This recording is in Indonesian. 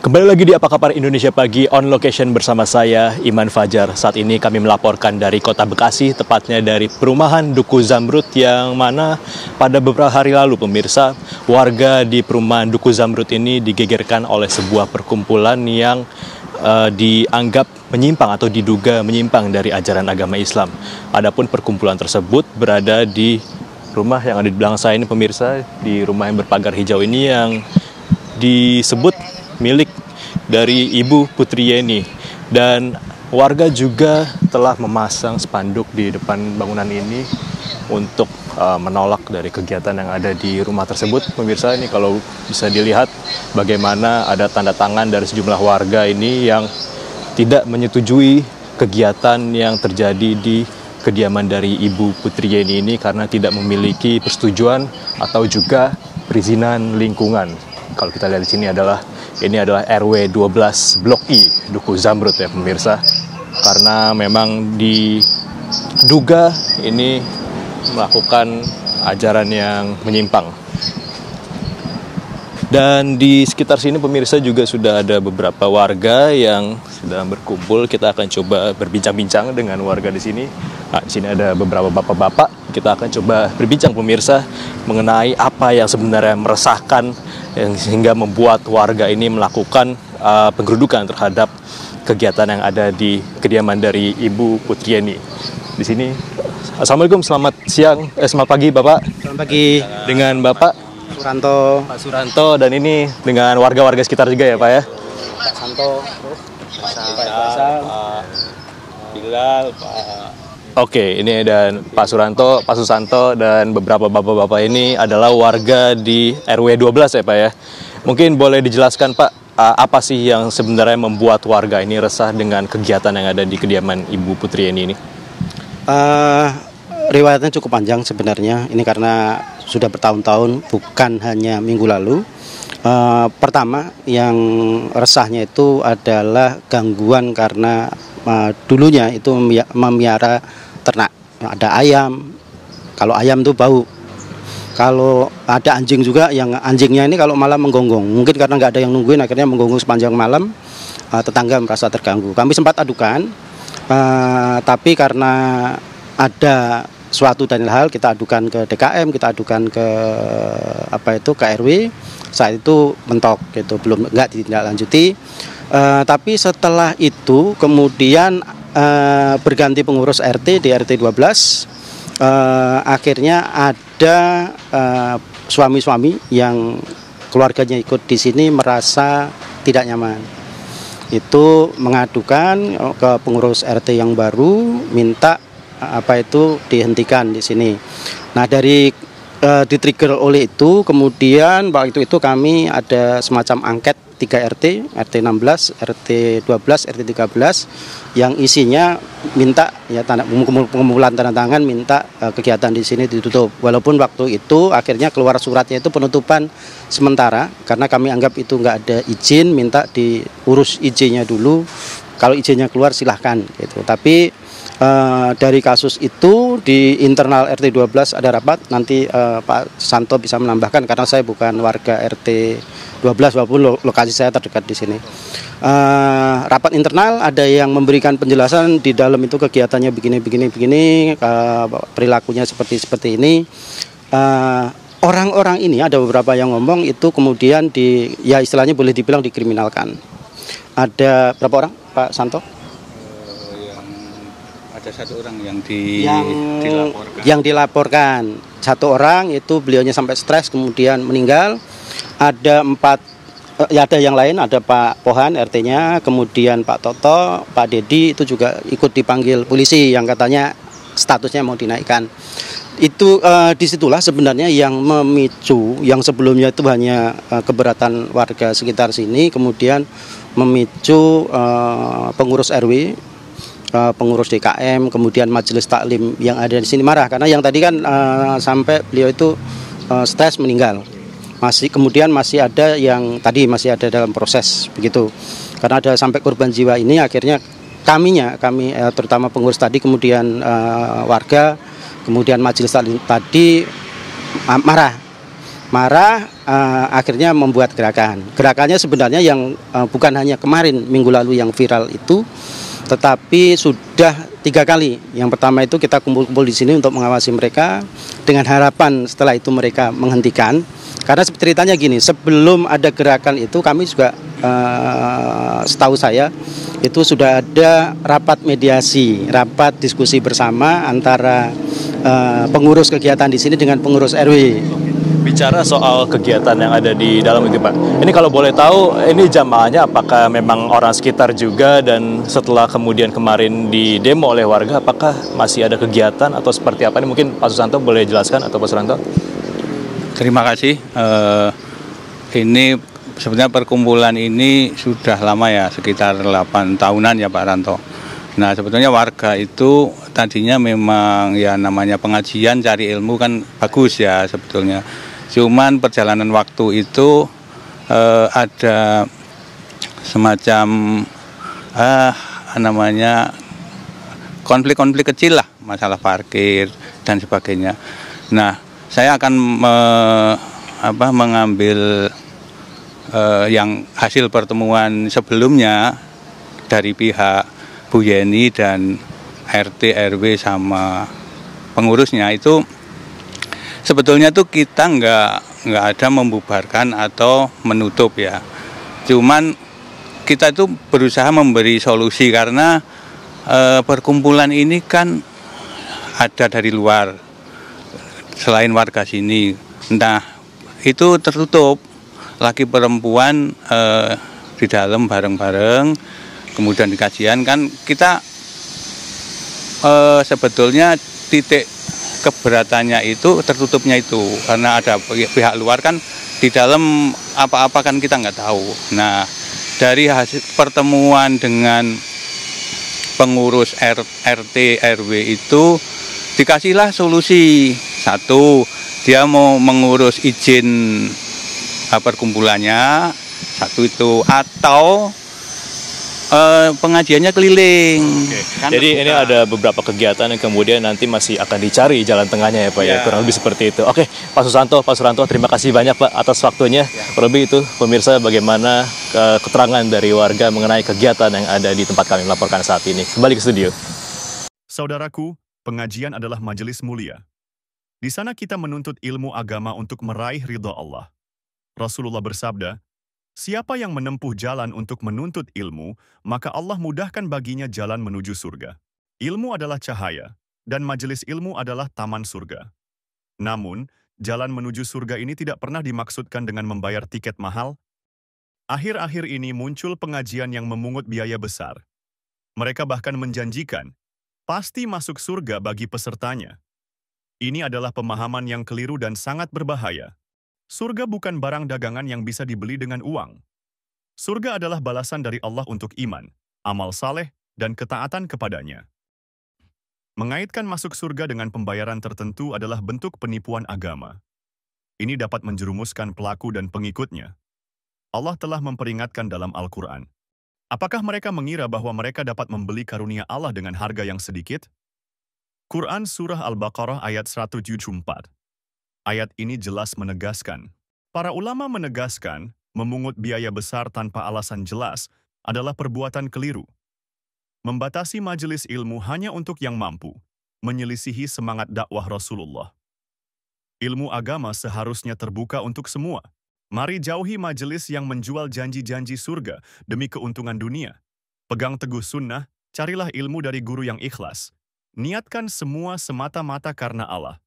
Kembali lagi di Apa Kabar Indonesia Pagi, on location bersama saya, Iman Fajar. Saat ini kami melaporkan dari Kota Bekasi, tepatnya dari perumahan Duku Zamrud, yang mana pada beberapa hari lalu pemirsa, warga di perumahan Duku Zamrud ini digegerkan oleh sebuah perkumpulan yang dianggap menyimpang atau diduga menyimpang dari ajaran agama Islam. Adapun perkumpulan tersebut berada di rumah yang ada di belakang saya ini pemirsa, di rumah yang berpagar hijau ini yang disebut milik dari Ibu Putri Yeni, dan warga juga telah memasang spanduk di depan bangunan ini untuk menolak dari kegiatan yang ada di rumah tersebut. Pemirsa, ini kalau bisa dilihat bagaimana ada tanda tangan dari sejumlah warga ini yang tidak menyetujui kegiatan yang terjadi di kediaman dari Ibu Putri Yeni ini karena tidak memiliki persetujuan atau juga perizinan lingkungan. Kalau kita lihat di sini ini adalah RW 12 Blok I Duku Zamrud ya pemirsa, karena memang diduga ini melakukan ajaran yang menyimpang. Dan di sekitar sini pemirsa juga sudah ada beberapa warga yang sedang berkumpul. Kita akan coba berbincang-bincang dengan warga di sini. Nah, di sini ada beberapa bapak-bapak. Kita akan coba berbincang pemirsa mengenai apa yang sebenarnya meresahkan yang sehingga membuat warga ini melakukan penggerudukan terhadap kegiatan yang ada di kediaman dari Ibu Putri Yeni. Di sini, Assalamualaikum, selamat siang, selamat pagi Bapak. Selamat pagi. Dengan Bapak Suranto. Pak Suranto, dan ini dengan warga-warga sekitar juga ya Pak ya? Pak Santo, terus Pak Bilal, Pak... Oke, ini dan Pak Suranto, Pak Susanto, dan beberapa bapak-bapak ini adalah warga di RW 12 ya Pak ya? Mungkin boleh dijelaskan Pak, apa sih yang sebenarnya membuat warga ini resah dengan kegiatan yang ada di kediaman Ibu Putri Yeni ini? Riwayatnya cukup panjang sebenarnya. Ini karena sudah bertahun-tahun, bukan hanya minggu lalu. Pertama, yang resahnya itu adalah gangguan karena dulunya itu memelihara ternak. Ada ayam, kalau ayam itu bau. Kalau ada anjing juga, yang anjingnya ini kalau malam menggonggong. Mungkin karena nggak ada yang nungguin, akhirnya menggonggong sepanjang malam, tetangga merasa terganggu. Kami sempat adukan, tapi karena ada suatu dan hal, kita adukan ke DKM, kita adukan ke KRW. Saat itu mentok gitu, nggak ditindaklanjuti. Tapi setelah itu kemudian berganti pengurus RT di RT 12. Akhirnya ada suami-suami yang keluarganya ikut di sini merasa tidak nyaman. Itu mengadukan ke pengurus RT yang baru, minta dihentikan di sini. Nah, dari di-trigger oleh itu, kemudian waktu itu kami ada semacam angket 3 RT, RT 16, RT 12, RT 13 yang isinya minta ya pengumpulan tanda tangan minta kegiatan di sini ditutup. Walaupun waktu itu akhirnya keluar suratnya itu penutupan sementara karena kami anggap itu nggak ada izin, minta diurus izinnya dulu. Kalau izinnya keluar silahkan gitu. Tapi dari kasus itu di internal RT 12 ada rapat, nanti Pak Santo bisa menambahkan karena saya bukan warga RT 12 walaupun lokasi saya terdekat di sini. Rapat internal ada yang memberikan penjelasan di dalam itu kegiatannya begini, perilakunya seperti ini. Orang-orang ini ada beberapa yang ngomong itu kemudian ya istilahnya boleh dibilang dikriminalkan. Ada berapa orang Pak Santo? Ada satu orang yang dilaporkan. Yang dilaporkan satu orang itu beliaunya sampai stres kemudian meninggal. Ada 4, ada yang lain, ada Pak Pohan RT-nya, kemudian Pak Toto, Pak Dedi itu juga ikut dipanggil polisi yang katanya statusnya mau dinaikkan. Itu disitulah sebenarnya yang memicu, yang sebelumnya itu hanya keberatan warga sekitar sini, kemudian memicu pengurus RW, pengurus DKM, kemudian majelis taklim yang ada di sini marah karena yang tadi kan sampai beliau itu stres meninggal. Kemudian masih ada yang tadi masih ada dalam proses begitu. Karena ada sampai korban jiwa ini akhirnya kami terutama pengurus tadi, kemudian warga, kemudian majelis taklim tadi marah marah, akhirnya membuat gerakan. Gerakannya sebenarnya yang bukan hanya kemarin minggu lalu yang viral itu, tetapi sudah 3 kali. Yang pertama itu kita kumpul-kumpul di sini untuk mengawasi mereka dengan harapan setelah itu mereka menghentikan. Karena ceritanya gini, sebelum ada gerakan itu kami juga setahu saya itu sudah ada rapat mediasi, rapat diskusi bersama antara pengurus kegiatan di sini dengan pengurus RW. Bicara soal kegiatan yang ada di dalam itu Pak, ini kalau boleh tahu, ini jamaahnya apakah memang orang sekitar juga, dan setelah kemudian kemarin di demo oleh warga, apakah masih ada kegiatan atau seperti apa? Ini mungkin Pak Susanto boleh jelaskan, atau Pak Susanto? Terima kasih. Ini sebenarnya perkumpulan ini sudah lama ya, sekitar 8 tahunan ya Pak Ranto. Nah sebetulnya warga itu tadinya memang ya namanya pengajian cari ilmu kan bagus ya sebetulnya. Cuman perjalanan waktu itu ada semacam namanya konflik-konflik kecil lah, masalah parkir dan sebagainya. Nah saya akan mengambil yang hasil pertemuan sebelumnya dari pihak Bu Yeni dan RT, RW sama pengurusnya itu sebetulnya tuh kita nggak ada membubarkan atau menutup ya. Cuman kita itu berusaha memberi solusi karena perkumpulan ini kan ada dari luar selain warga sini. Nah itu tertutup, laki perempuan di dalam bareng-bareng, kemudian di kajian kan kita sebetulnya titik keberatannya itu tertutupnya itu karena ada pihak luar kan di dalam apa-apa kan kita nggak tahu. Nah dari hasil pertemuan dengan pengurus RT RW itu dikasihlah solusi. Satu, dia mau mengurus izin perkumpulannya, satu itu, atau pengajiannya keliling. Oke. Kan jadi ini ada beberapa kegiatan yang kemudian nanti masih akan dicari jalan tengahnya ya Pak ya, kurang lebih seperti itu. Oke, Pak Susanto, terima kasih banyak Pak atas waktunya. Kurang lebih itu pemirsa bagaimana keterangan dari warga mengenai kegiatan yang ada di tempat kami melaporkan saat ini. Kembali ke studio. Saudaraku, pengajian adalah majelis mulia. Di sana kita menuntut ilmu agama untuk meraih ridha Allah. Rasulullah bersabda, siapa yang menempuh jalan untuk menuntut ilmu, maka Allah mudahkan baginya jalan menuju surga. Ilmu adalah cahaya, dan majelis ilmu adalah taman surga. Namun, jalan menuju surga ini tidak pernah dimaksudkan dengan membayar tiket mahal. Akhir-akhir ini muncul pengajian yang memungut biaya besar. Mereka bahkan menjanjikan, pasti masuk surga bagi pesertanya. Ini adalah pemahaman yang keliru dan sangat berbahaya. Surga bukan barang dagangan yang bisa dibeli dengan uang. Surga adalah balasan dari Allah untuk iman, amal saleh, dan ketaatan kepadanya. Mengaitkan masuk surga dengan pembayaran tertentu adalah bentuk penipuan agama. Ini dapat menjerumuskan pelaku dan pengikutnya. Allah telah memperingatkan dalam Al-Quran. Apakah mereka mengira bahwa mereka dapat membeli karunia Allah dengan harga yang sedikit? Quran Surah Al-Baqarah ayat 174. Ayat ini jelas menegaskan. Para ulama menegaskan, memungut biaya besar tanpa alasan jelas adalah perbuatan keliru. Membatasi majelis ilmu hanya untuk yang mampu, menyelisihi semangat dakwah Rasulullah. Ilmu agama seharusnya terbuka untuk semua. Mari jauhi majelis yang menjual janji-janji surga demi keuntungan dunia. Pegang teguh sunnah, carilah ilmu dari guru yang ikhlas. Niatkan semua semata-mata karena Allah.